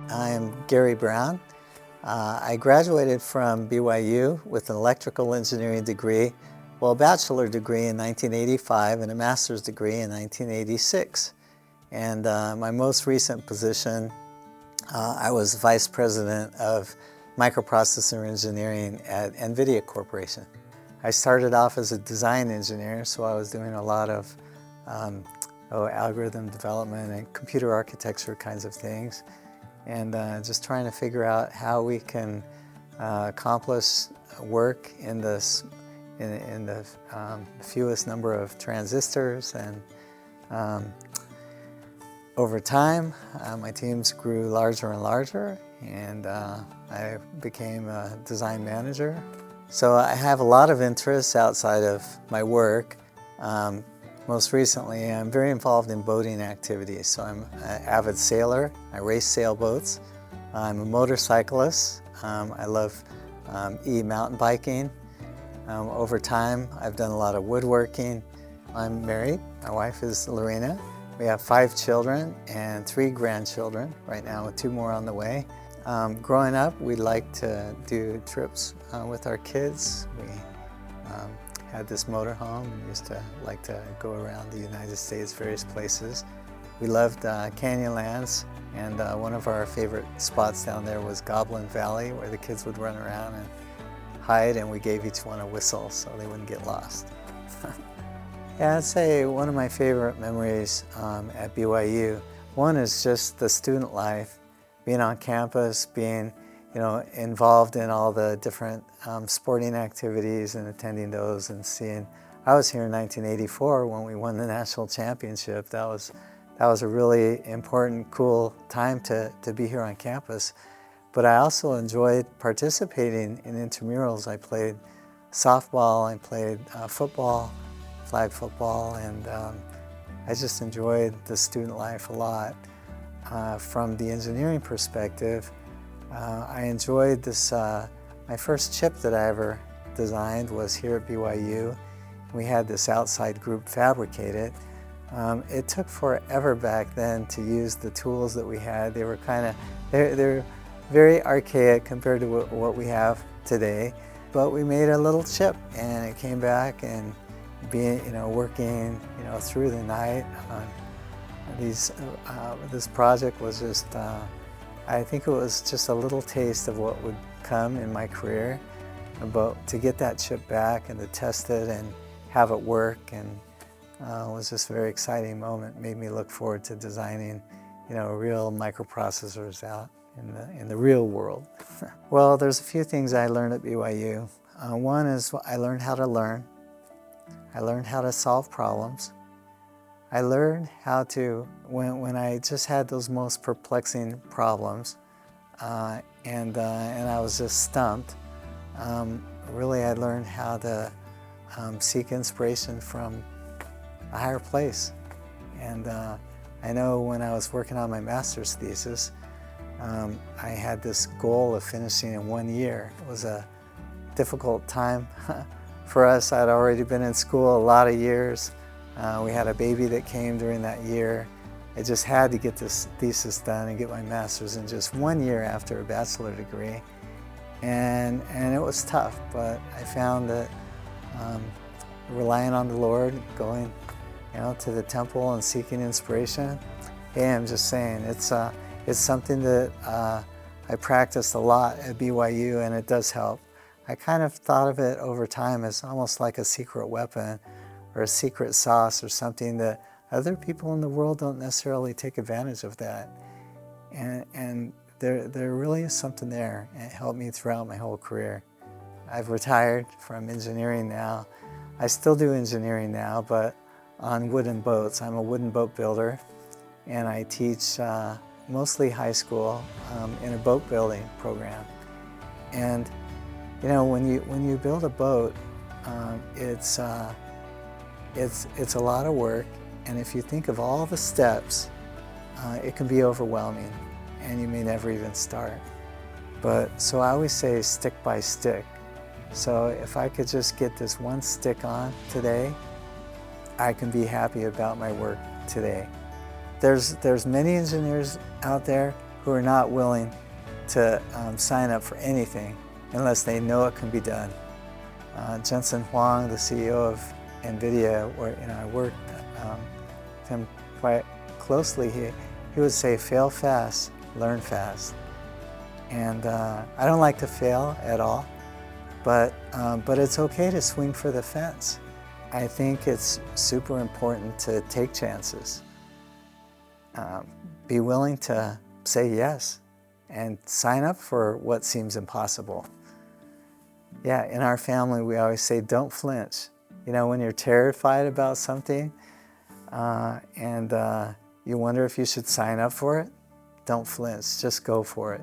I am Gary Brown. I graduated from BYU with an electrical engineering degree, well, a bachelor degree in 1985 and a master's degree in 1986. And my most recent position, I was Vice President of Microprocessor Engineering at NVIDIA Corporation. I started off as a design engineer, so I was doing a lot of algorithm development and computer architecture kinds of things, and just trying to figure out how we can accomplish work in the fewest number of transistors. And over time, my teams grew larger and larger, and I became a design manager. So I have a lot of interests outside of my work. Most recently, I'm very involved in boating activities. So I'm an avid sailor. I race sailboats. I'm a motorcyclist. I love mountain biking. Over time, I've done a lot of woodworking. I'm married. My wife is Lorena. We have 5 children and 3 grandchildren right now, with 2 more on the way. Growing up, we liked to do trips with our kids. We had this motorhome and used to like to go around the United States, various places. We loved Canyonlands, and one of our favorite spots down there was Goblin Valley, where the kids would run around and hide, and we gave each one a whistle so they wouldn't get lost. Yeah, I'd say one of my favorite memories at BYU, one is just the student life, being on campus, being involved in all the different sporting activities and attending those and seeing. I was here in 1984 when we won the national championship. That was a really important, cool time to be here on campus. But I also enjoyed participating in intramurals. I played softball, I played football, flag football, and I just enjoyed the student life a lot. From the engineering perspective, I enjoyed this. My first chip that I ever designed was here at BYU. We had this outside group fabricate it. It took forever back then to use the tools that we had. They were they're very archaic compared to what we have today. But we made a little chip, and it came back, and working through the night on these. This project was just. I think it was just a little taste of what would come in my career, but to get that chip back and to test it and have it work, and was just a very exciting moment. Made me look forward to designing, real microprocessors out in the real world. Well, there's a few things I learned at BYU. One is I learned how to learn. I learned how to solve problems. I learned how to, when I just had those most perplexing problems, and I was just stumped, really I learned how to seek inspiration from a higher place. And I know when I was working on my master's thesis, I had this goal of finishing in 1 year. It was a difficult time for us. I'd already been in school a lot of years. We had a baby that came during that year. I just had to get this thesis done and get my master's in just 1 year after a bachelor degree. And it was tough, but I found that relying on the Lord, going to the temple and seeking inspiration, hey, I'm just saying, it's something that I practiced a lot at BYU, and it does help. I kind of thought of it over time as almost like a secret weapon, or a secret sauce, or something that other people in the world don't necessarily take advantage of that. And there really is something there, and it helped me throughout my whole career. I've retired from engineering now. I still do engineering now, but on wooden boats. I'm a wooden boat builder, and I teach mostly high school in a boat building program. And when you build a boat, it's a lot of work, and if you think of all the steps, it can be overwhelming, and you may never even start. So I always say stick by stick. So if I could just get this one stick on today, I can be happy about my work today. There's many engineers out there who are not willing to sign up for anything unless they know it can be done. Jensen Huang, the CEO of NVIDIA, where I worked with him quite closely, he would say, fail fast, learn fast. And I don't like to fail at all, but it's okay to swing for the fence. I think it's super important to take chances. Be willing to say yes and sign up for what seems impossible. Yeah, in our family we always say don't flinch. When you're terrified about something and you wonder if you should sign up for it, don't flinch, just go for it.